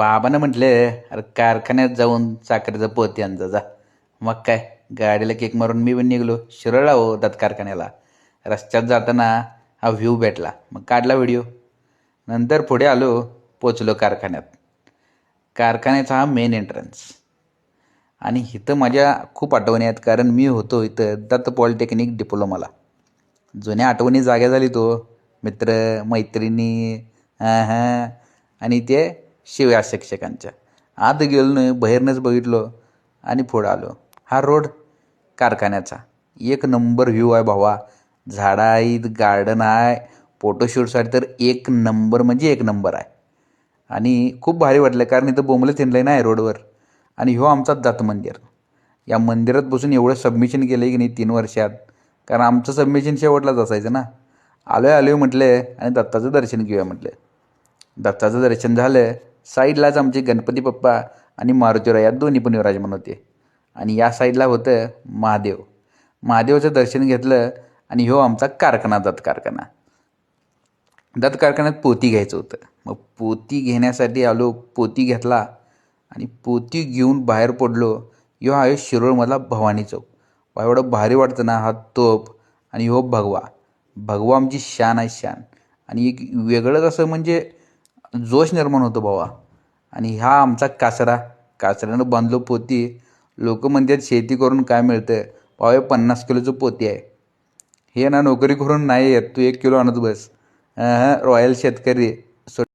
बाबानं म्हटले, अरे कारखान्यात जाऊन साखरेचं पोते आणजा जा. मग काय, गाडीला किक मारून मी पण निघलो शिरोळला हो दात कारखान्याला. रस्त्यात जाताना हा व्ह्यू भेटला, मग काढला व्हिडिओ. नंतर पुढे आलो, पोचलो कारखान्यात. कारखान्याचा हा मेन एंट्रन्स. आणि इथं माझ्या खूप आठवणी आहेत, कारण मी होतो इथं दत्त पॉलिटेक्निक डिप्लोमाला. जुन्या आठवणी जाग्या झाली तो. मित्र मैत्रिणी, हां आणि ते शिव्या शिक्षकांच्या. आत गेलो नाही, बाहेरनंच बघितलो आणि पुढं आलो. हा रोड कारखान्याचा एक नंबर व्ह्यू आहे भावा. झाडं आहेत, गार्डन आहे, फोटोशूटसाठी तर एक नंबर म्हणजे एक नंबर आहे. आणि खूप भारी वाटलं, कारण इथं बोंबलं थिनलं नाही रोडवर. आणि ह्यो आमचा दत्त मंदिर. या मंदिरात बसून एवढं सबमिशन केलं आहे की नाही 3 वर्षात, कारण आमचं सबमिशन शेवटलाच असायचं ना. आलोय म्हटले आणि दत्ताचं दर्शन घेऊया म्हटलं. दत्ताचं दर्शन झालं. साईडलाच आमचे गणपती बाप्पा आणि मारुतीराया या दोन्ही पण विराजमान होते. आणि या साईडला होतं महादेव. महादेवाचं दर्शन घेतलं आणि ह्यो आमचा कारखाना, दत्त कारखाना. दत्त कारखान्यात पोती घ्यायचं होतं. मग पोती घेण्यासाठी आलो, पोती घेतला आणि पोती घेऊन बाहेर पडलो. ह्यो आहे शिरोळमधला भवानी चौक. एवढं भारी वाटतं ना, हा तोफ आणि ह्यो भगवा. भगवा आमची शान आहे, शान. आणि एक वेगळंच असं म्हणजे जोश निर्माण होतो भावा. आणि हा आमचा कासरा. कासऱ्यानं बांधलो पोती. लोक म्हणतात शेती करून काय मिळतं भावा, हे 50 किलोचं पोती आहे. हे ना नोकरी करून नाही येत, तू 1 किलो आणत बस. रॉयल शेतकरी.